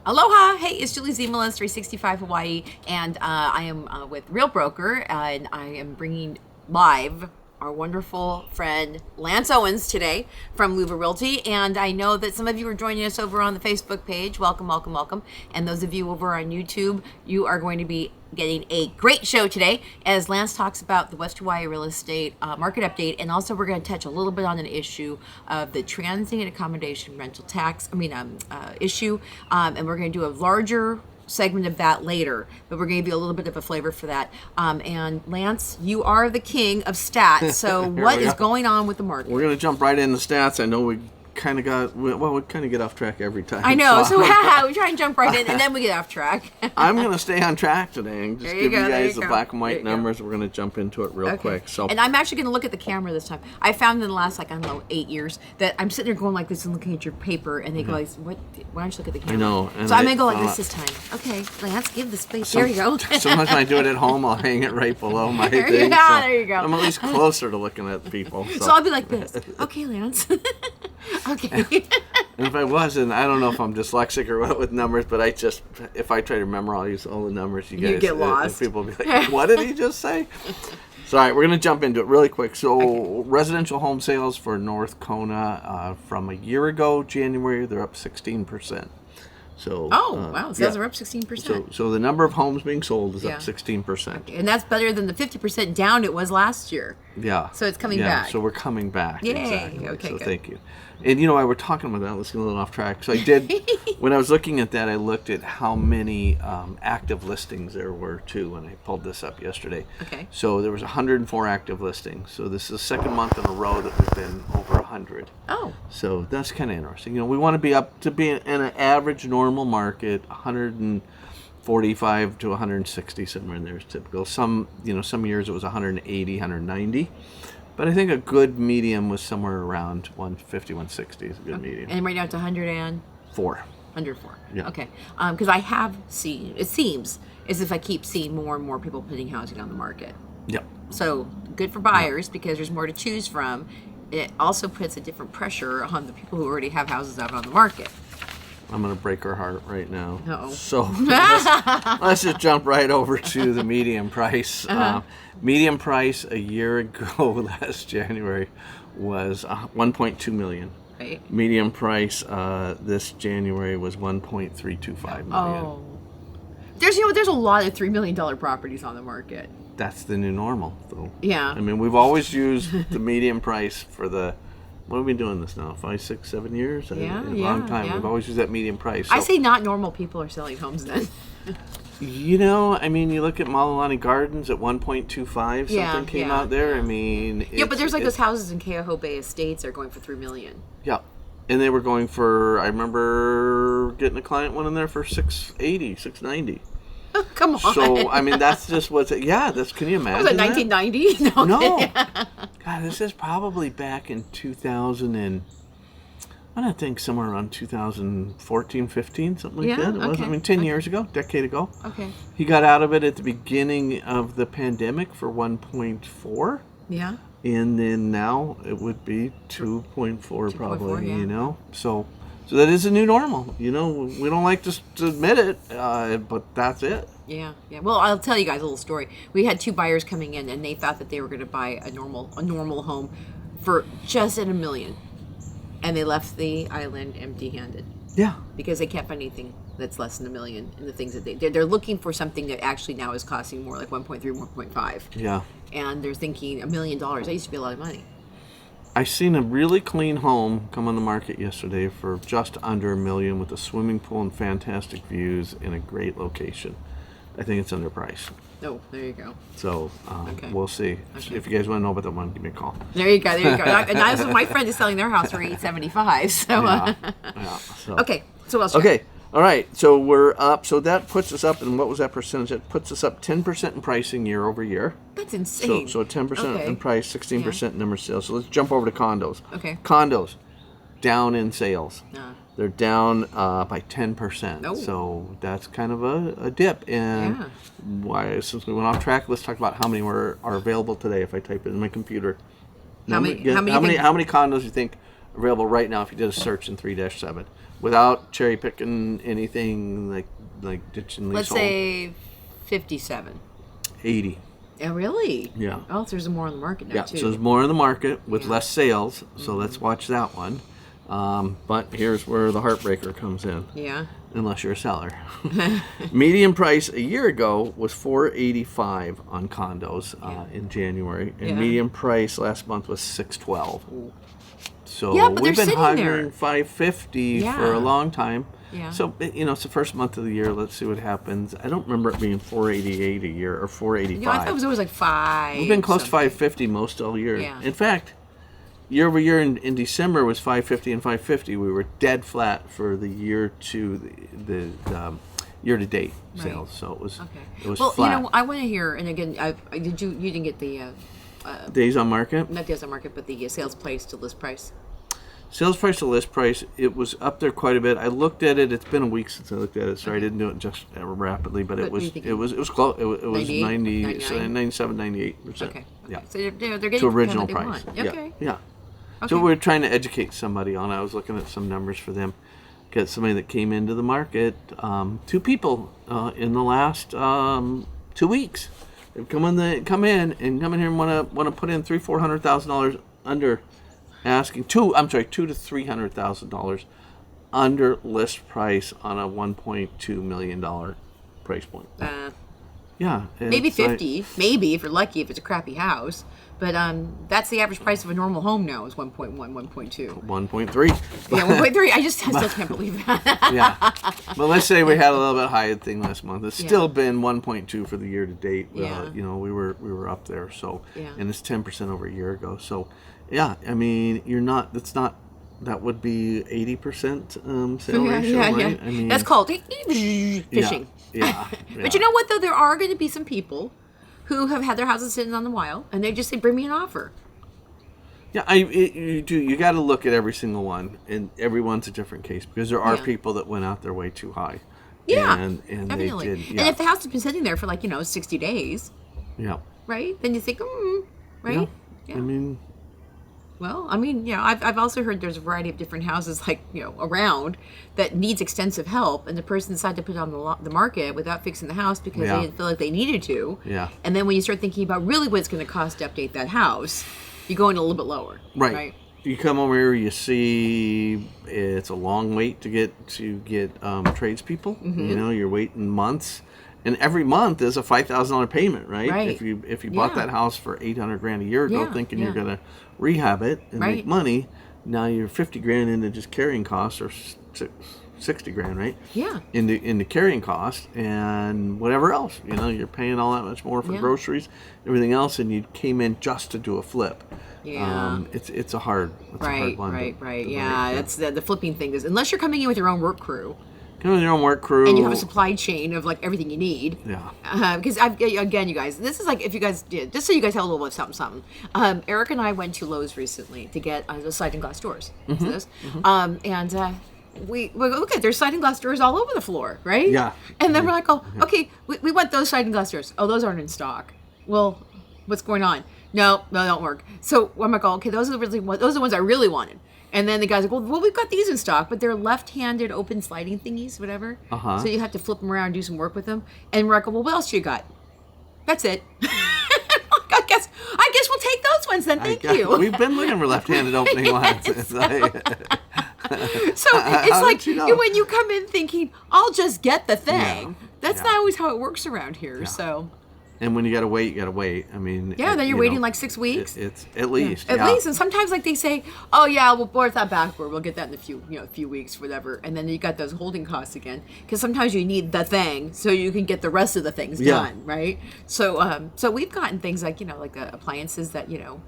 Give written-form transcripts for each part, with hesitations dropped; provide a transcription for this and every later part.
Aloha! Hey, it's Julie Ziemelis, 365 Hawaii, and I am with Real Broker, and I am bringing live our wonderful friend Lance Owens today from Luva Realty. And I know that some of you are joining us over on the Facebook page. Welcome, welcome, welcome. And those of you over on YouTube, you are going to be getting a great show today as Lance talks about the West Hawaii real estate market update. And also we're going to touch a little bit on an issue of the Transient Accommodation Rental tax, issue. And we're going to do a larger segment of that later, but we're going to give you a little bit of a flavor for that. And Lance, you are the king of stats. So what is going on with the market? We're going to jump right into stats. I know we kind of get off track every time. I know. So we try and jump right in, and then we get off track. I'm going to stay on track today and just give you guys the black and white numbers. We're going to jump into it real quick. So, and I'm actually going to look at the camera this time. I found in the last 8 years that I'm sitting there going like this and looking at your paper, and they go like, "What? Why don't you look at the camera?" I know. So I'm going to go like this time. Okay, Lance, give the space. There you go. Sometimes when I do it at home, I'll hang it right below my thing. Yeah, there you go. I'm at least closer to looking at people. So I'll be like this. Okay, Lance. Okay. And if I wasn't, I don't know if I'm dyslexic or what with numbers, but if I try to memorize all the numbers, you guys get lost. People will be like, what did he just say? So, all right, we're going to jump into it really quick. So, residential home sales for North Kona from a year ago, January, they're up 16%. So, wow, sales are up 16%. So the number of homes being sold is up 16%. Okay. And that's better than the 50% down it was last year. Yeah. So it's coming back. So we're coming back. Yay. Exactly. Okay, so good. Thank you. And I were talking about that, let's get a little off track. So I did, when I was looking at that, I looked at how many active listings there were too, when I pulled this up yesterday. Okay. So there was 104 active listings. So this is the second month in a row that we've been over 100. Oh. So that's kind of interesting. We want to be up to be in an average normal market, 145 to 160, somewhere in there is typical. Some years it was 180, 190. But I think a good medium was somewhere around 150, 160 is a good medium. And right now it's 104. 104. Yeah. Okay. Because I have seen, it seems as if I keep seeing more and more people putting housing on the market. Yep. So good for buyers because there's more to choose from. It also puts a different pressure on the people who already have houses out on the market. I'm going to break her heart right now. Uh-oh. So let's just jump right over to the median price. Median price a year ago, last January, was $1.2 million. Right. Median price this January was $1.325 million. Oh. There's a lot of $3 million properties on the market. That's the new normal, though. Yeah. I mean, we've always used the median price for the... What have we been doing this now? 5, 6, 7 years? Yeah, a long time. Yeah. We've always used that median price. So, I say not normal people are selling homes then. you look at Malilani Gardens at 1.25. Something came out there. Yeah. I mean, but there's those houses in Keoho Bay Estates that are going for $3 million. Yeah, and they were going for. I remember getting a client one in there for $680, $690. Oh, come on. So I mean, that's just what's it. Yeah, that's. Can you imagine? Was it 1990? No. God, this is probably back in 2000 and. I think somewhere around 2014, 15, something like that. It was. 10 years ago, decade ago. Okay. He got out of it at the beginning of the pandemic for 1.4. Yeah. And then now it would be 2.4 probably, yeah. So that is a new normal. We don't like to admit it, but that's it. Yeah. Well, I'll tell you guys a little story. We had 2 buyers coming in, and they thought that they were going to buy a normal home for just $1 million. And they left the island empty-handed. Yeah. Because they can't find anything that's less than $1 million in the things that they're looking for something that actually now is costing more like 1.3, 1.5. Yeah. And they're thinking $1 million. That used to be a lot of money. I seen a really clean home come on the market yesterday for just under $1 million with a swimming pool and fantastic views in a great location. I think it's underpriced. Oh, there you go. So we'll see. Okay. If you guys want to know about that one, give me a call. There you go. And that's what my friend is selling their house for $875. So okay. So what else? Okay. All right. So we're up. So that puts us up. And what was that percentage? That puts us up 10% in pricing year over year. That's insane. So 10% in price, 16% number of sales. So let's jump over to condos. Okay. Condos down in sales. They're down by 10%. Oh. So that's kind of a dip. And since we went off track, let's talk about how many are available today if I type it in my computer. How many condos do you think available right now if you did a search in 3-7 without cherry picking anything like ditch and leasehold. Let's say 57. 80. Oh, really? Yeah. Oh, so there's more on the market now, Yeah, too. so there's more in the market with Yeah. less sales, so let's watch that one. But here's where the heartbreaker comes in. Yeah. Unless you're a seller. Median price a year ago was $485 on condos in January, and Yeah. median price last month was $612. So Yeah, but we've they're been sitting there. hovering $550 Yeah. for a long time. Yeah. So it's the first month of the year. Let's see what happens. I don't remember it being $488 a year or $485. I thought it was always like 5. We've been close something. to $550 most all year. Yeah. In fact, year over year in December was $550 and $550. We were dead flat for the year to the year to date sales. So it was Well, flat. I want to hear, and again, you didn't get the Days on market. not days on market, but the sales price to list price. Sales price to list price, it was up there quite a bit. I looked at it. It's been a week since I looked at it, so I didn't do it just rapidly. But it what do was you think? it was close. It was 98, 97, 98%. Okay. Yeah. So they're getting To original kind of price. what they want. Okay. Yeah. Okay. So we're trying to educate somebody on. I was looking at some numbers for them. Get somebody that came into the market. 2 people in the last 2 weeks. They've come in here and want to put in $300,000-$400,000 under asking $2 to $300,000 under list price on a $1.2 million price point. Yeah, Maybe it's 50. Maybe if you're lucky, if it's a crappy house. But that's the average price of a normal home now is 1.1, 1.2. 1.3. Yeah, 1.3. I still can't believe that. Yeah. Well, let's say we had a little bit higher thing last month. It's still been 1.2 for the year to date. Yeah. We were up there. So, Yeah. and it's 10% over a year ago. So, yeah. I mean, that would be 80% sale ratio, right? I mean, that's called fishing. Yeah. But you know what, though? There are going to be some people who have had their houses sitting on the while, and they just say, bring me an offer. Yeah, you got to look at every single one, and every one's a different case because there are people that went out their way too high. Yeah, and definitely. they did. Yeah. And if the house has been sitting there for 60 days, Yeah. right? Then you think, right? Yeah. I mean, I've also heard there's a variety of different houses around that needs extensive help, and the person decided to put it on the market without fixing the house because they didn't feel like they needed to. Yeah. And then when you start thinking about really what it's going to cost to update that house, you go in a little bit lower. Right. You come over here, you see it's a long wait to get tradespeople. Mm-hmm. You're waiting months. And every month is a $5,000 payment, right? Right. If you bought that house for $800,000 a year ago, thinking you're gonna rehab it and make money, now you're $50,000 into just carrying costs or $60,000, right? Yeah. Into carrying costs and whatever else. You're paying all that much more for groceries, everything else, and you came in just to do a flip. Yeah. It's a hard one. Right. Yeah, that's the flipping thing is unless you're coming in with your own work crew. Come with your own work crew. And you have a supply chain of everything you need. Yeah. Because again, you guys, this is if you guys did, just so you guys have a little bit of something. Eric and I went to Lowe's recently to get the sliding glass doors. We look at there's sliding glass doors all over the floor, right? Yeah. And then we're like, okay, we want those sliding glass doors. Oh, those aren't in stock. Well, what's going on? No, they don't work. So I'm like, okay, those are the ones I really wanted. And then the guy's like, well, we've got these in stock, but they're left-handed open sliding thingies, whatever. Uh-huh. So you have to flip them around and do some work with them. And we're like, well, what else you got? That's it. I guess we'll take those ones then. Thank you. We've been looking for left-handed opening ones. So it's like when you come in thinking, I'll just get the thing. That's not always how it works around here. So. And when you gotta wait, I mean. Yeah, then you're waiting 6 weeks. It's at least. At least, and sometimes they say, oh yeah, we'll board that backward. We'll get that in a few weeks, whatever. And then you got those holding costs again, because sometimes you need the thing so you can get the rest of the things done, right? So, we've gotten things like appliances that weren't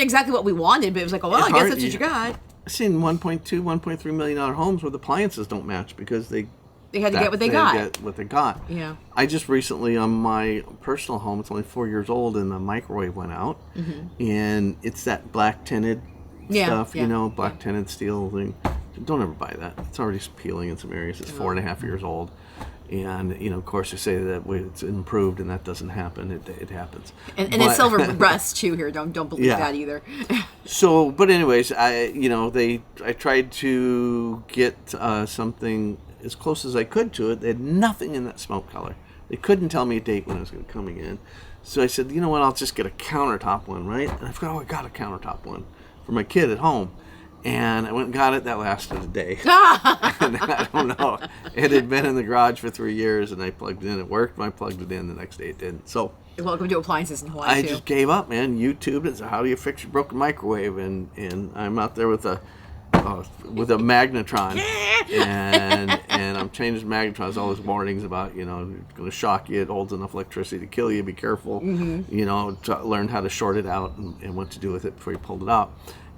exactly what we wanted, but it was like, I guess that's what you got. I've seen $1.3 million homes where the appliances don't match because they had to get what they got. Get what they got. Yeah. I just recently on my personal home, it's only 4 years old, and the microwave went out, and it's that black tinted stuff, black tinted steel thing. Don't ever buy that. It's already peeling in some areas. It's 4.5 years old, And, you know, of course, they say that it's improved, and that doesn't happen. It happens. And it's silver rust too here. Don't believe that either. So, but anyways, I tried to get something as close as I could to it. They had nothing in that smoke color. They couldn't tell me a date when it was going to coming in. So I said, you know what? I'll just get a countertop one, right? And I got a countertop one for my kid at home. And I went and got it. That lasted a day. And I don't know. It had been in the garage for 3 years, and I plugged it in. It worked. And I plugged it in. The next day it didn't. So welcome to appliances in Hawaii. I just gave up, man. YouTubed it. So how do you fix your broken microwave? And I'm out there with a magnetron, and I'm changing magnetrons. All those warnings about, you know, it's going to shock you. It holds enough electricity to kill you. Be careful. You know, to learn how to short it out and what to do with it before you pulled it out.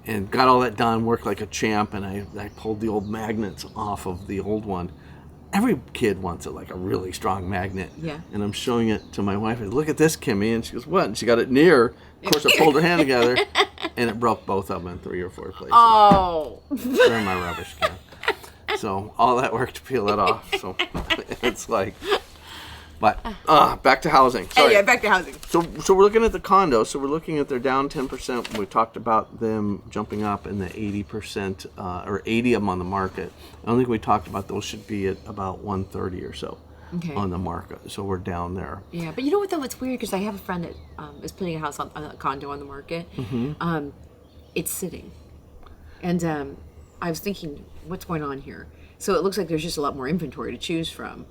And got all that done, worked like a champ, and I pulled the old magnets off of the old one. Every kid wants like a really strong magnet. Yeah. And I'm showing it to my wife. I said, look at this, Kimmy. And she goes, what? And she got it near. Of course, I pulled her hand together, and it broke both of them in 3 or 4 places. Oh. They're in my rubbish can. So all that work to peel it off. So it's like... But back to housing. Sorry. Yeah, back to housing. So we're looking at the condos. So we're looking at they're down 10%. We talked about them jumping up in the 80% or 80 of them on the market. I don't think we talked about those should be at about 130 or so on the market. So we're down there. Yeah, but you know what though? It's weird because I have a friend that is putting a house on a condo on the market. It's sitting, and I was thinking, what's going on here? So it looks like there's just a lot more inventory to choose from.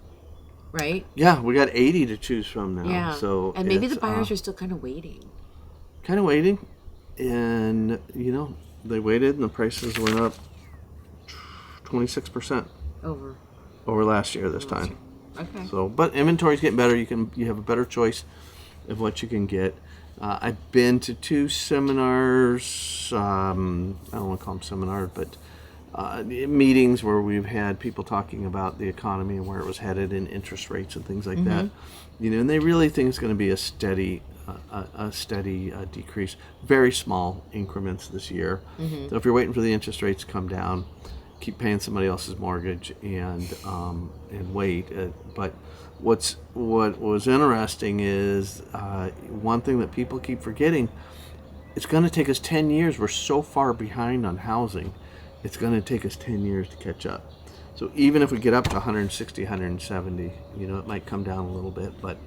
Right? Yeah, we got 80 to choose from now. Yeah. So and maybe the buyers are still kind of waiting. And, you know, they waited and the prices went up 26% over last year this time. Okay. So, but inventory's getting better. You have a better choice of what you can get. I've been to 2 seminars. I don't want to call them seminars, but meetings where we've had people talking about the economy and where it was headed and interest rates and things like that. You know, and they really think it's going to be a steady decrease, very small increments this year. So if you're waiting for the interest rates to come down, keep paying somebody else's mortgage and wait. But what was interesting is one thing that people keep forgetting. It's going to take us 10 years. We're so far behind on housing. It's going to take us 10 years to catch up. So even if we get up to 160, 170, you know, it might come down a little bit, but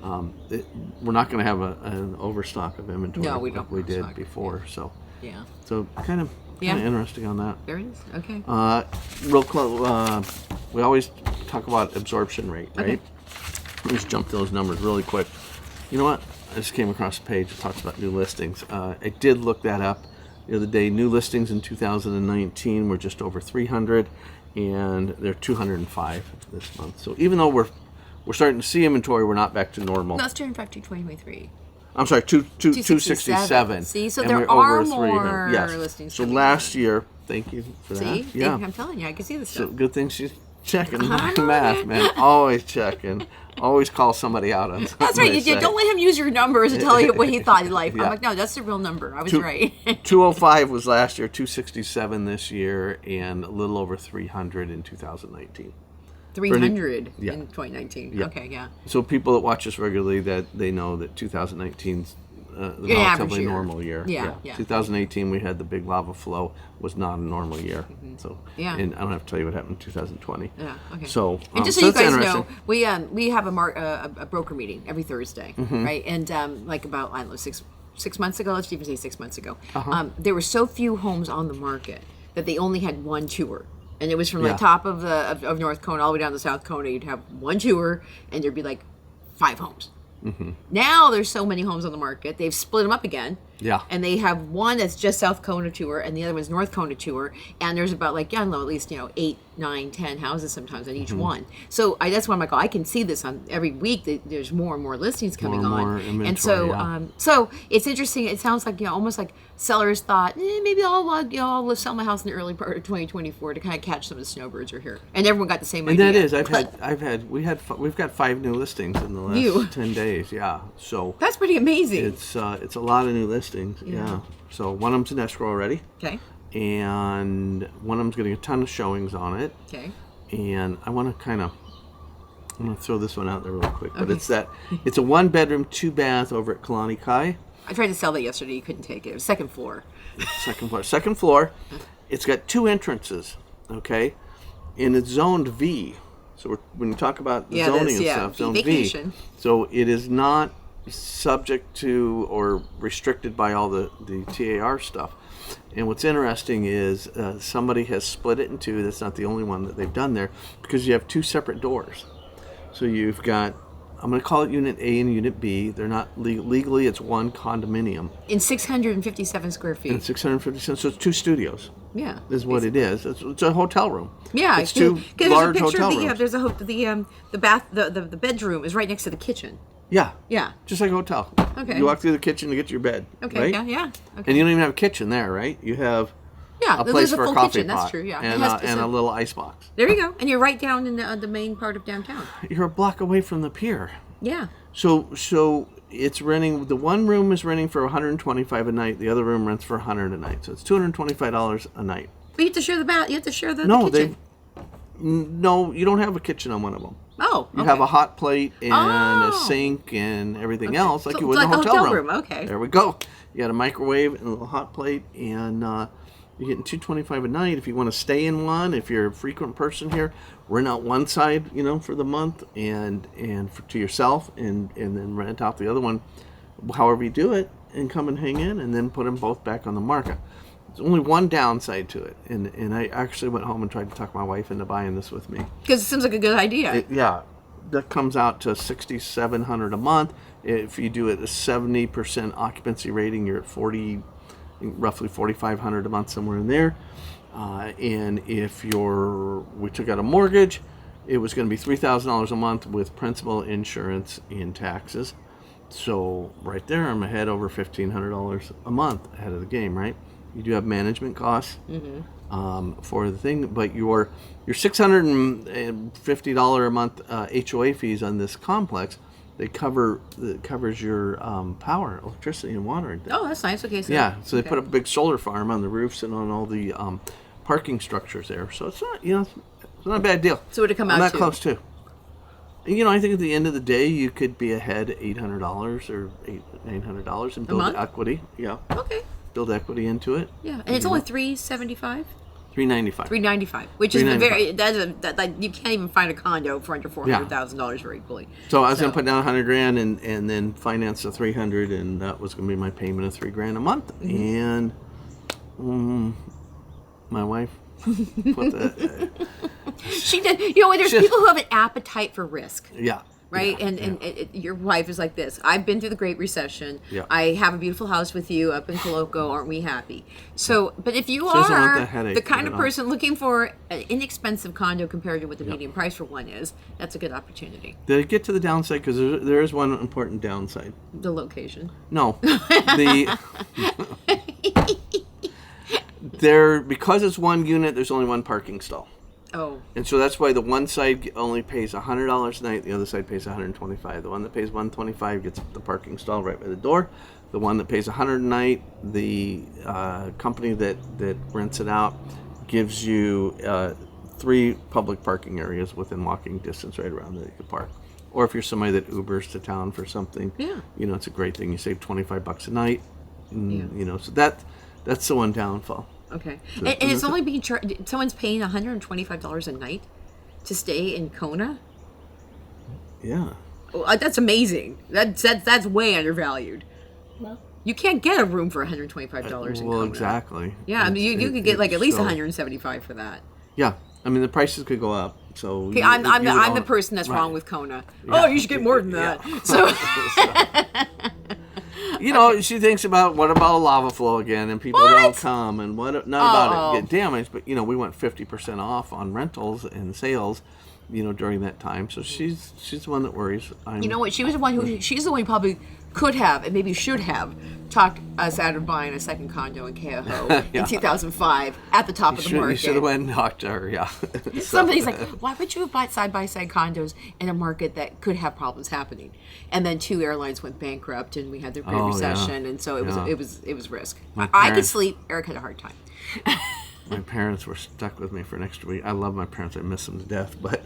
we're not going to have an overstock of inventory like we did before. So so kind of interesting on that. There it is. Okay. Real close. We always talk about absorption rate, right? Okay. Let me just jump those numbers really quick. You know what? I just came across a page that talks about new listings. I did look that up the other day. New listings in 2019 were just over 300, and they're 205 this month. So even though we're starting to see inventory, we're not back to normal. No, it's 205 to 2023. I'm sorry, 267. See, so and there we're are over more 300. listings. So last year, thank you for that. See, I'm telling you, I can see this So stuff. good thing she's checking my math, man. Always checking. Always call somebody out on something. That's right. You don't let him use your numbers to tell you what he thought in life. Yeah. I'm like, no, that's the real number. I was right. 205 was last year, 267 this year, and a little over 300 in 2019. 300 in 2019. Yeah. Okay, yeah. So people that watch us regularly, that they know that 2019's the relatively normal year. Yeah. 2018 we had the big lava flow, was not a normal year. So and I don't have to tell you what happened in 2020. Yeah. Okay. So and just so you guys know, we have a broker meeting every Thursday, right? And like about I don't know six months ago, let's even say 6 months ago, there were so few homes on the market that they only had one tour. And it was from the top of North Kona all the way down to South Kona. You'd have one tour, and there'd be like 5 homes. Now there's so many homes on the market. They've split them up again. Yeah. And they have one that's just South Kona tour, and the other one's North Kona tour. And there's about like, I don't know, at least 8, 9, 10 houses sometimes on each one. So that's why I'm like, I can see this on every week. That there's more and more listings coming on. And so so it's interesting. It sounds like almost like sellers thought maybe I'll sell my house in the early part of 2024 to kind of catch some of the snowbirds are here. And everyone got the same idea. And that is, we've got 5 new listings in the last 10 days. Yeah. So that's pretty amazing. It's a lot of new listings. Yeah. So one of them's in escrow already. Okay. And one of them's getting a ton of showings on it. Okay. And I want to kind of I'm gonna throw this one out there real quick, but Okay. it's a 1-bedroom, 2-bath over at Kalani Kai. I tried to sell that yesterday. You couldn't take it. It was second floor. Second floor. Second floor. It's got 2 entrances. Okay, and it's zoned V. So when you talk about the zoning and stuff, zoned vacation. V. So it is not subject to or restricted by all the TAR stuff. And what's interesting is somebody has split it in 2. That's not the only one that they've done there, because you have 2 separate doors. So you've got, I'm going to call it Unit A and Unit B. They're not legally, it's one condominium. In 657 square feet. And 650 cents, so it's 2 studios. Yeah. Is what it is. It's a hotel room. Yeah, it's 2 large hotel rooms. There's the bedroom is right next to the kitchen. Yeah. Yeah. Just like a hotel. Okay. You walk through the kitchen to get to your bed. Okay. Right? Yeah. Okay. And you don't even have a kitchen there, right? You have a place for a full coffee kitchen. pot. That's true. Yeah. And a little ice box. There you go. And you're right down in the main part of downtown. You're a block away from the pier. Yeah. So it's renting. The one room is renting for $125 a night. The other room rents for $100 a night. So it's $225 a night. But you have to share the bath. You have to share the kitchen. No, you don't have a kitchen on one of them. Oh, okay. You have a hot plate and a sink and everything else, like So you would it's in a like a hotel hotel room. room, okay. There we go. You got a microwave and a little hot plate, and you're getting $225 a night. If you want to stay in one, if you're a frequent person here, rent out one side, for the month, and to yourself, and then rent out the other one, however you do it, and come and hang in, and then put them both back on the market. There's only one downside to it, and I actually went home and tried to talk my wife into buying this with me. Because it seems like a good idea. That comes out to $6,700 a month. If you do it a 70% occupancy rating, you're at roughly $4,500 a month, somewhere in there. And if we took out a mortgage, it was going to be $3,000 a month with principal, insurance, and taxes. So right there, I'm ahead over $1,500 a month ahead of the game, right? You do have management costs for the thing, but your $650 a month HOA fees on this complex, covers your power, electricity, and water. And Oh, that's nice. Okay. So, so they put up a big solar farm on the roofs and on all the parking structures there. So it's not it's not a bad deal. So would it come out that to? Close too. And, I think at the end of the day, you could be ahead $800 or $900 and build month? equity. Yeah. Okay. Build equity into it. Yeah, and it's only $375. $395. $395, which is you can't even find a condo for under $400,000 very easily. So I was going to put down $100,000 and then finance the $300,000, and that was going to be my payment of $3,000 a month. And my wife put the. She did. There's people who have an appetite for risk. Yeah. Right? And your wife is like this. I've been through the Great Recession. Yeah. I have a beautiful house with you up in Coloco. Aren't we happy? So, but if you doesn't want are that headache the kind at of all. person looking for an inexpensive condo compared to what the median price for one is, that's a good opportunity. Did I get to the downside? Because there is one important downside. The location. No. Because it's one unit, there's only one parking stall. Oh. And so that's why the one side only pays $100 a night, the other side pays $125. The one that pays $125 gets the parking stall right by the door. The one that pays $100 a night, the company that rents it out gives you 3 public parking areas within walking distance right around that you can park. Or if you're somebody that Ubers to town for something, it's a great thing. You save $25 a night. So that's the one downfall. Okay. And it's only being charged. Someone's paying $125 a night to stay in Kona? Yeah. Well, that's amazing. That's way undervalued. Well, you can't get a room for $125 in Kona. Well, exactly. Yeah, I mean, you could get like at least $175 for that. Yeah. I mean, the prices could go up. So Okay, I'm the person that's wrong with Kona. Yeah. Oh, you should get more than that. So she thinks about what about a lava flow again, and people don't come, and not about it get damaged, but we went 50% off on rentals and sales, during that time. So she's the one that worries. you know what? She's the one who probably could have and maybe should have talked us out of buying a second condo in Keauhou in 2005 at the top of the market. You should have went and talked to her. Yeah. Somebody's like, why would you have bought side-by-side condos in a market that could have problems happening? And then 2 airlines went bankrupt, and we had the Great Recession, and so it was risk. I could sleep. Eric had a hard time. My parents were stuck with me for an extra week. I love my parents. I miss them to death, but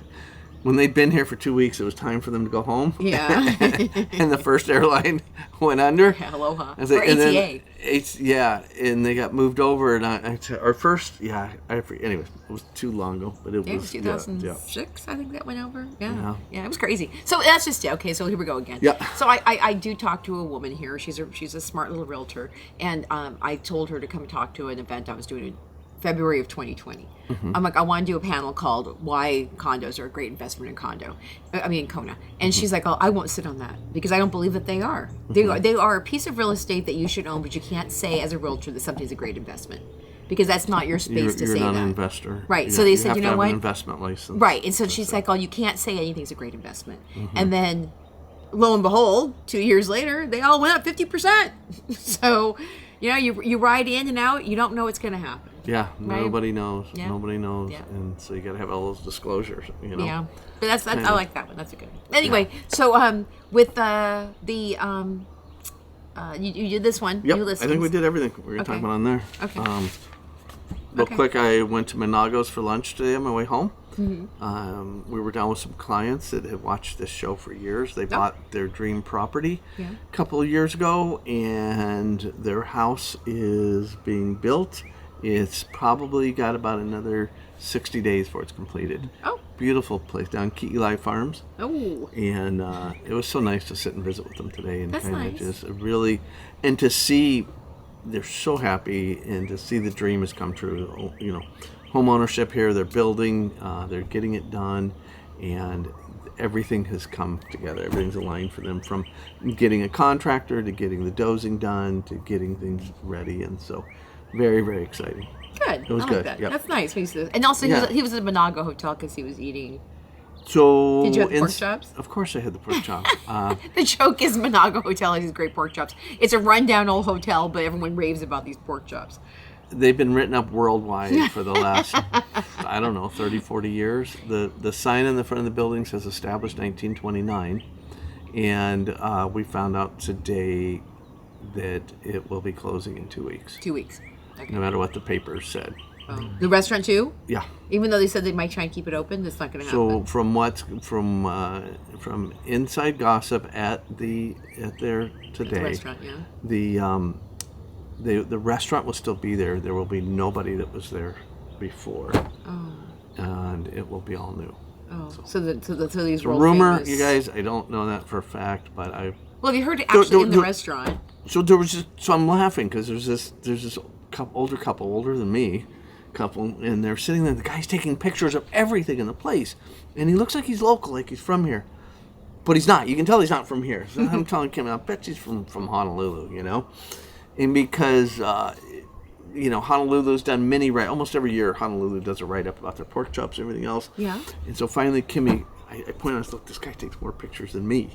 when they'd been here for 2 weeks, it was time for them to go home. Yeah. And the first airline went under. Yeah, Aloha. And they- Or and ATA. then and they got moved over. And our first, anyways, it was too long ago, but it Yeah, was 2006, I think that went over. Yeah. Yeah. Yeah, it was crazy. So that's just it. Okay, so here we go again. Yeah. So I do talk to a woman here. She's a smart little realtor, and I told her to come talk to an event I was doing in February of 2020. I'm like, I want to do a panel called "Why Condos Are a Great Investment in Kona." And she's like, "Oh, I won't sit on that because I don't believe that they are. They are a piece of real estate that you should own, but you can't say as a realtor that something's a great investment." Because that's not your space to say that. You're not an investor. Right. So they said, you know what? An investment license. Right. And so she's like, oh, you can't say anything's a great investment. And then, lo and behold, 2 years later, they all went up 50%. So, you ride in and out, you don't know what's going to happen. Yeah. Right? Nobody knows. Yeah. Nobody knows. Yeah. And so you got to have all those disclosures. Yeah. But that's I like that one. That's a good one. Anyway, so with you did this one. Yep. New I listings. think we did everything we were going to talk about on there. Okay. Real quick, I went to Monagos for lunch today on my way home. We were down with some clients that have watched this show for years. They bought their dream property a couple of years ago, and their house is being built. It's probably got about another 60 days before it's completed. Oh. Beautiful place down Ki'ilai Farms. Oh. And it was so nice to sit and visit with them today and That's kind of nice. just really, and to see, they're so happy, and to see the dream has come true. Home ownership here, they're building, they're getting it done, and everything has come together. Everything's aligned for them, from getting a contractor to getting the dozing done to getting things ready, and so very, very exciting. Good. It was I like good. that. Yep. That's nice. And also, Yeah. he was at the Monago Hotel because he was eating. So Did you have the pork chops? Of course I had the pork chop. The joke is Monago Hotel has these great pork chops. It's a rundown old hotel, but everyone raves about these pork chops. They've been written up worldwide for the last, 30, 40 years. The sign in the front of the building says established 1929. And we found out today that it will be closing in 2 weeks. 2 weeks. Okay. No matter what the papers said. Oh. The restaurant too? Yeah. Even though they said they might try and keep it open, that's not going to So happen. from inside gossip at their today, The restaurant, yeah. the restaurant will still be there. There will be nobody that was there before, and it will be all new. Oh, so these So world rumor, famous. you guys, I don't know that for a fact, but Well, have you heard it actually in the restaurant? So there was so I'm laughing because there's this older couple, older than me, and they're sitting there. The guy's taking pictures of everything in the place, and he looks like he's local, like he's from here, but he's not. You can tell he's not from here. So I'm telling Kim, I bet he's from Honolulu, and because Honolulu's done almost every year. Honolulu does a write-up about their pork chops and everything else. Yeah. And so finally, Kimmy, I point out, look, this guy takes more pictures than me.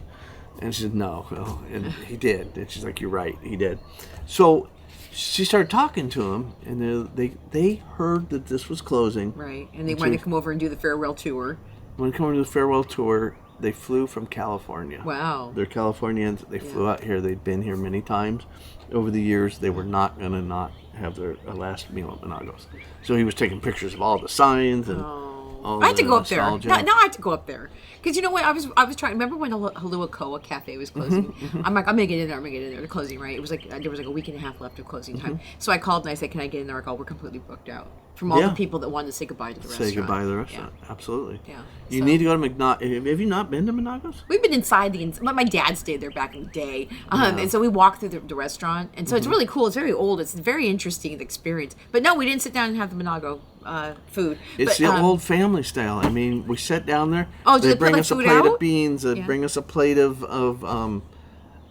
And she said, no. And he did. And she's like, you're right, he did. So she started talking to him, and they heard that this was closing. Right, and they wanted to come over and do the farewell tour. When they come over to the farewell tour, they flew from California. Wow. They're Californians. They flew out here. They'd been here many times. Over the years, they were not going to not have their last meal at Monagos. So he was taking pictures of all the signs and all I had to the go up there. nostalgia. No, I had to go up there. Because you know what? I was trying. Remember when Halua Koa Cafe was closing? I'm like, I'm gonna get in there. They're closing, right? It was like there was like a week and a half left of closing time. So I called and I said, "Can I get in there?" I called. We're completely booked out from all the people that wanted to say goodbye to the restaurant. Say goodbye to the restaurant. Yeah. Absolutely. Yeah. You need to go to Monagos. Have you not been to Monagos? We've been inside my dad stayed there back in the day, and so we walked through the restaurant, and so it's really cool. It's very old. It's a very interesting experience. But no, we didn't sit down and have the Monago food. It's the old family style. I mean, we sat down there. Oh, did they they bring put, us a food plate out? of beans. They bring us a plate of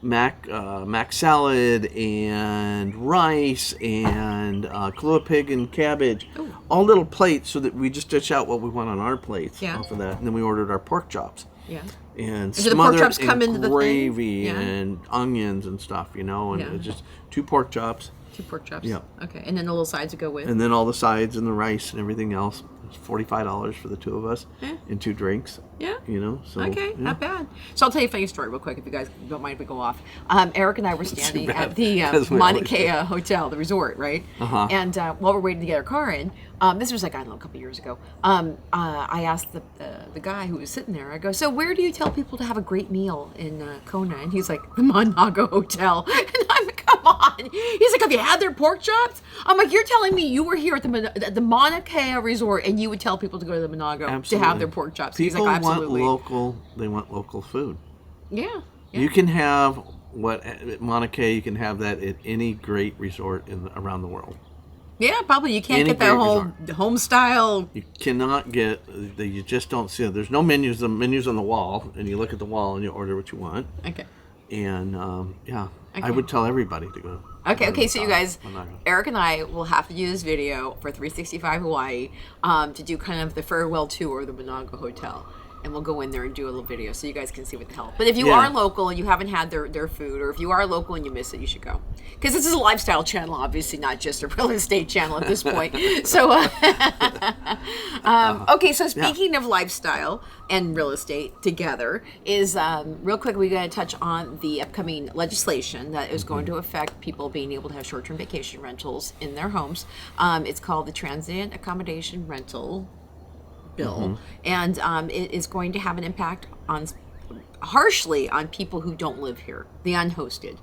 mac salad and rice and Kahlua pig and cabbage. Ooh. All little plates, so that we just dish out what we want on our plates off of that, and then we ordered our pork chops. Yeah. And do the pork smothered chops come in into the thing? gravy Yeah. and onions and stuff, and it's just 2 pork chops, 2 pork chops. Yeah. Okay, and then the little sides to go with. And then all the sides and the rice and everything else. It's $45 for the 2 of us, Yeah. and 2 drinks. Yeah. You know. So, Okay, yeah. not bad. So I'll tell you a funny story real quick if you guys don't mind if we go off. Eric and I were standing bad, at the 'cause we Mauna always Kea Hotel, the resort, right? Uh-huh. And while we're waiting to get our car in, this was like, I don't know, a couple years ago, I asked the guy who was sitting there, I go, so where do you tell people to have a great meal in Kona? And he's like, the Monaco Hotel. And I'm like, come on. He's like, have you had their pork chops? I'm like, you're telling me you were here at the Mauna Kea Resort and you would tell people to go to the Monaco to have their pork chops? People he's like, absolutely. want local. They want local food. Yeah. You can have what at Mauna Kea. You can have that at any great resort around the world. Yeah, probably. You can't Any get that great whole home style. You cannot get. You just don't see it. There's no menus. The menus on the wall, and you look at the wall and you order what you want. Okay. And yeah, Okay. I would tell everybody to go. Okay, so you guys, Monaco. Eric and I will have to do this video for 365 Hawaii to do kind of the farewell tour of the Monaco Hotel. And we'll go in there and do a little video so you guys can see what the hell. But if you Yeah. are local and you haven't had their food, or if you are local and you miss it, you should go. Because this is a lifestyle channel, obviously, not just a real estate channel at this point. So, okay, so speaking of lifestyle and real estate together is, real quick, we're going to touch on the upcoming legislation that is going to affect people being able to have short-term vacation rentals in their homes. It's called the Transient Accommodation Rental bill, and it is going to have an impact on harshly on people who don't live here, the unhosted,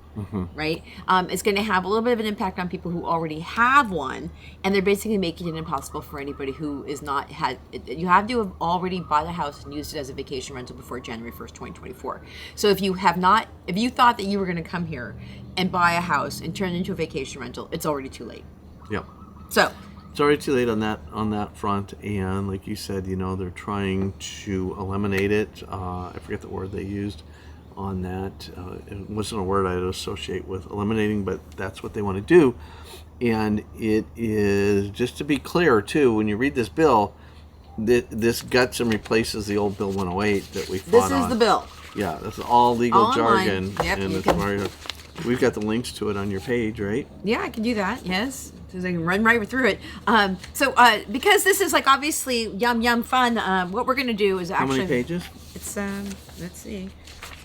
right? It's going to have a little bit of an impact on people who already have one, and they're basically making it impossible for anybody who is not had. You have to have already bought a house and used it as a vacation rental before January 1st, 2024. So if you have not, if you thought that you were going to come here and buy a house and turn it into a vacation rental, it's already too late. Yep. So. It's already too late on that front, and like you said, they're trying to eliminate it. I forget the word they used on that. It wasn't a word I'd associate with eliminating, but that's what they want to do. And it is, just to be clear too, when you read this bill, this guts and replaces the old Bill 108 that we fought on. This is the bill. Yeah, that's all legal All jargon. Yep, and you it's we've got the links to it on your page, right? Yeah, I can do that. Yes, because I can run right through it. So because this is like obviously yum fun, what we're gonna do is actually. How many pages? It's let's see,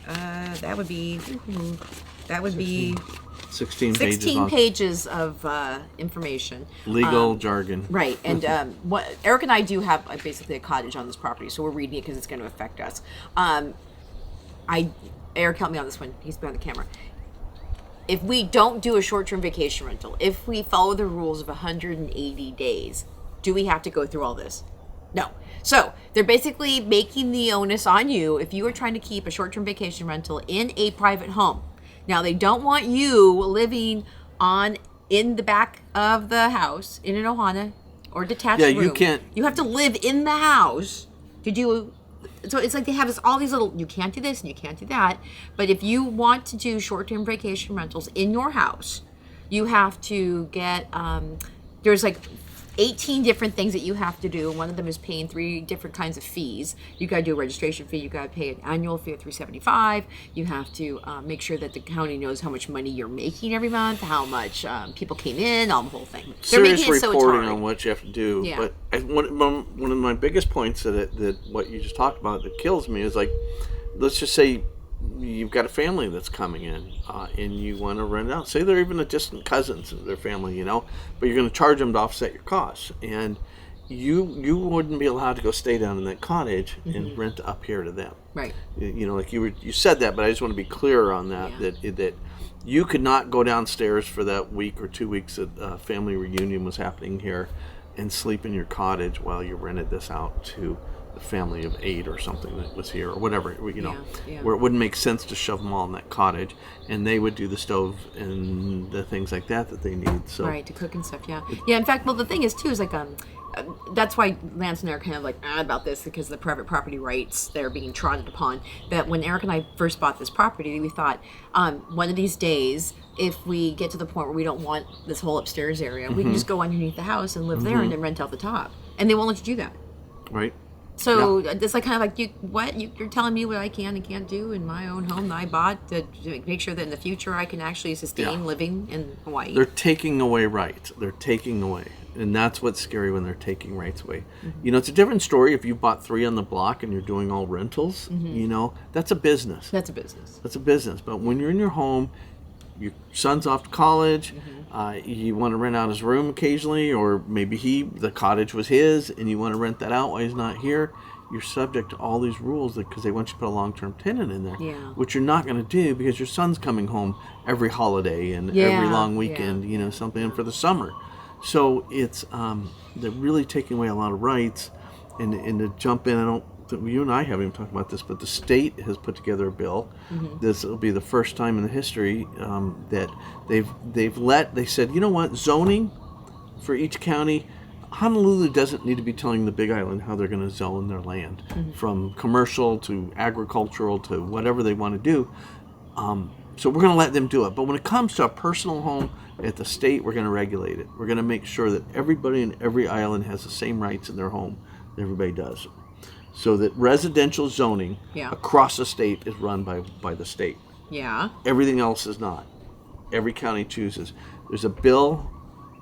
that would be 16 16 pages. pages of information. Legal jargon. Right, and what Eric and I do have basically a cottage on this property, so we're reading it because it's going to affect us. Eric helped me on this one. He's behind the camera. If we don't do a short-term vacation rental, if we follow the rules of 180 days, do we have to go through all this? No. So they're basically making the onus on you if you are trying to keep a short-term vacation rental in a private home. Now, they don't want you living in the back of the house in an ohana or detached room. Yeah, you can't. You have to live in the house to do. So it's like they have all these little, you can't do this and you can't do that. But if you want to do short-term vacation rentals in your house, you have to get, there's like 18 different things that you have to do. One of them is paying 3 different kinds of fees. You got to do a registration fee. You got to pay an annual fee of $375. You have to make sure that the county knows how much money you're making every month, how much people came in, all the whole thing. They're Serious making it so it's reporting hard. on what you have to do. Yeah. But one of my biggest points that what you just talked about that kills me is, like, let's just say you've got a family that's coming in and you want to rent it out. Say they're even a distant cousins of their family, but you're going to charge them to offset your costs. And you wouldn't be allowed to go stay down in that cottage and rent up here to them. Right. Like you said that, but I just want to be clear on that, that you could not go downstairs for that week or 2 weeks that family reunion was happening here and sleep in your cottage while you rented this out to a family of 8 or something that was here, or whatever, where it wouldn't make sense to shove them all in that cottage, and they would do the stove and the things like that they need. So right, to cook and stuff. Yeah. In fact, well, the thing is too is like that's why Lance and I are kind of like about this, because the private property rights they're being trodden upon. That when Eric and I first bought this property, we thought one of these days, if we get to the point where we don't want this whole upstairs area, we can just go underneath the house and live there and then rent out the top, and they won't let you do that. Right. So it's like kind of like you're telling me what I can and can't do in my own home that I bought to make sure that in the future I can actually sustain living in Hawaii. They're taking away rights. They're taking away. And that's what's scary when they're taking rights away. You know, it's a different story if you bought 3 on the block and you're doing all rentals. You know, that's a business. That's a business. That's a business. But when you're in your home, your son's off to college, you want to rent out his room occasionally, or maybe the cottage was his and you want to rent that out while he's not here, you're subject to all these rules because they want you to put a long-term tenant in there, which you're not going to do because your son's coming home every holiday and every long weekend, you know, something for the summer. So it's they're really taking away a lot of rights, and to jump in, you and I haven't even talked about this, but the state has put together a bill. This will be the first time in the history that they said, you know what, zoning for each county. Honolulu doesn't need to be telling the Big Island how they're going to zone their land, from commercial to agricultural to whatever they want to do. So we're going to let them do it. But when it comes to a personal home at the state, we're going to regulate it. We're going to make sure that everybody in every island has the same rights in their home that everybody does. So that residential zoning across the state is run by the state. Yeah. Everything else is not. Every county chooses. There's a bill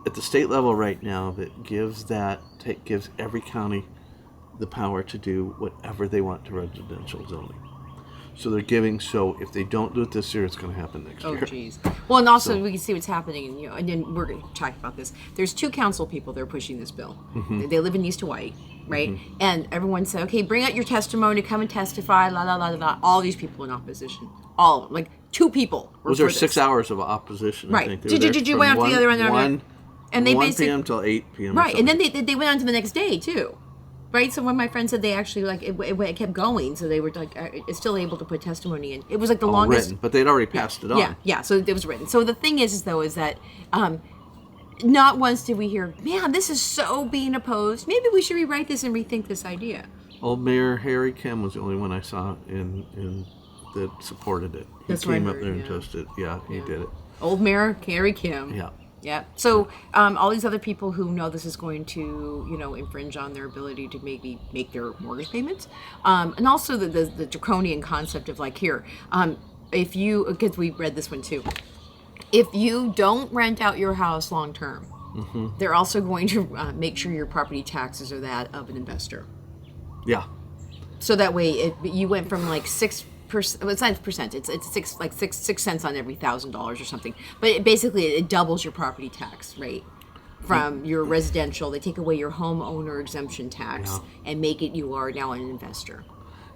at the state level right now that gives every county the power to do whatever they want to residential zoning. So they're giving. So if they don't do it this year, it's going to happen next year. Oh, geez. Well, and also we can see what's happening, and then we're going to talk about this. There's 2 council people that are pushing this bill. They live in East Hawaii, right? And everyone said, okay, bring out your testimony, come and testify, la la la la la. All these people in opposition, all of them, like 2 people. Was there 6 hours of opposition? Right. I think. Did you went out to the other end? And they 1 p.m. till 8 p.m. Right, and then they went on to the next day too. Right, so one of my friends said they actually it kept going, so they were still able to put testimony in. It was like the longest. Written, but they'd already passed it on. Yeah. So it was written. So the thing is that not once did we hear, man, this is so being opposed. Maybe we should rewrite this and rethink this idea. Old Mayor Harry Kim was the only one I saw in that supported it. He came up there and tested. Yeah, he did it. Old Mayor Harry Kim. Yeah. Yeah. So all these other people who know this is going to, infringe on their ability to maybe make their mortgage payments, and also the draconian concept of if you, because we read this one too, if you don't rent out your house long term, they're also going to make sure your property taxes are that of an investor. Yeah. So that way, you went from 6%. It's not percent. It's 6 cents on every $1,000 or something. But basically, it doubles your property tax rate from your residential. They take away your homeowner exemption tax and make it you are now an investor.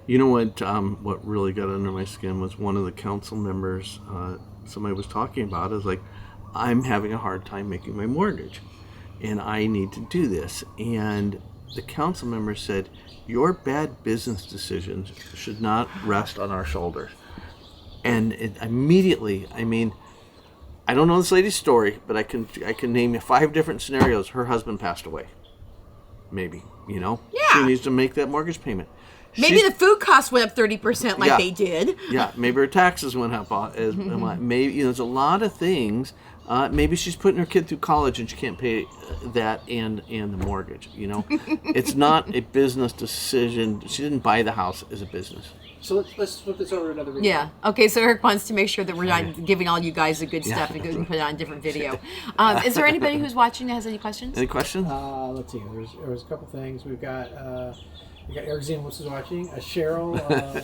You know what? What really got under my skin was one of the council members. Somebody was talking about is I'm having a hard time making my mortgage, and I need to do this. And the council member said, your bad business decisions should not rest on our shoulders. And immediately, I don't know this lady's story, but I can name you 5 different scenarios. Her husband passed away. Maybe, Yeah. She needs to make that mortgage payment. Maybe the food costs went up 30% they did. Yeah, maybe her taxes went up. Maybe there's a lot of things. Maybe she's putting her kid through college and she can't pay that and the mortgage. It's not a business decision. She didn't buy the house as a business. So let's flip this over to another video. Yeah. Okay. So Eric wants to make sure that we're not giving all you guys the good stuff and put it on a different video. Is there anybody who's watching that has any questions? Any questions? Let's see. There's a couple things. We've got Eric Ziemelis is watching. Cheryl.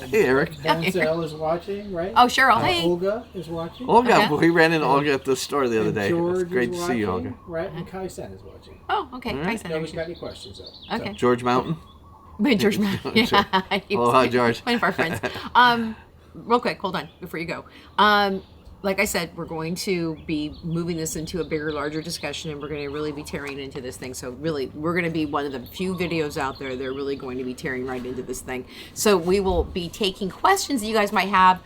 Hey, Eric. Boncel is watching, right? Oh, Cheryl. Hey. Olga is watching. Olga. We ran into Olga at the store the other day. George it's great is to watching, see you, Olga. Right, and Kai Sen is watching. Oh, okay. All right. Nice. Nobody's got any questions though. Okay. George Mountain. George Mountain. Yeah. Oh, hi, George. One of our friends. Real quick, hold on before you go. Like I said, we're going to be moving this into a bigger, larger discussion, and we're going to really be tearing into this thing. So really, we're going to be one of the few videos out there that are really going to be tearing right into this thing. So we will be taking questions that you guys might have.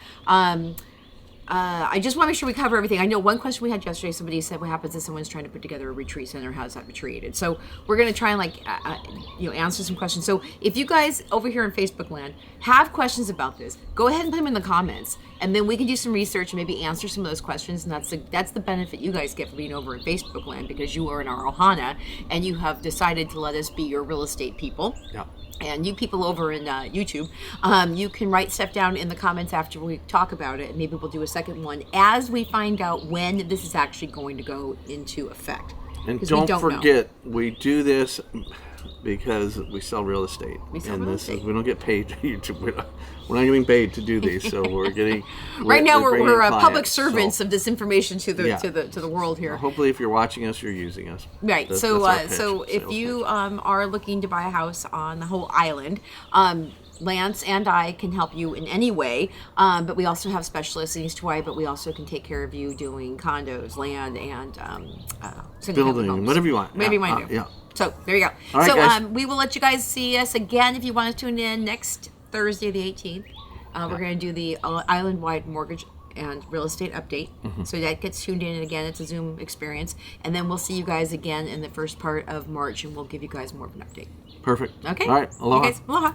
I just want to make sure we cover everything. I know one question we had yesterday, somebody said, what happens if someone's trying to put together a retreat center? How is that retreated? So we're going to try and answer some questions. So if you guys over here in Facebook land have questions about this, go ahead and put them in the comments, and then we can do some research and maybe answer some of those questions. And that's the benefit you guys get for being over in Facebook land, because you are in our ohana and you have decided to let us be your real estate people. Yeah. And you people over in YouTube, you can write stuff down in the comments after we talk about it, and maybe we'll do a second one as we find out when this is actually going to go into effect. And 'Cause we don't know. forget, we do this because we sell real estate. We sell and real this estate. is, we don't get paid. We're not getting paid to do these, so we're getting. Right now, we're bringing public clients, servants so of this information to the Yeah. to the world here. hopefully, if you're watching us, you're using us. Right. That's So, our pitch, so if sales you pitch. are looking to buy a house on the whole island, Lance and I can help you in any way. But we also have specialists in East Hawaii. But we also can take care of you doing condos, land, and single-family Building, homes. whatever you want. Whatever you want to do. Yeah. So there you go. All right, So guys. we will let you guys see us again if you want to tune in next Thursday, the 18th. We're going to do the island-wide mortgage and real estate update. So that gets tuned in, and again, it's a Zoom experience. And then we'll see you guys again in the first part of March, and we'll give you guys more of an update. Perfect. Okay? All right. Aloha. You guys, aloha.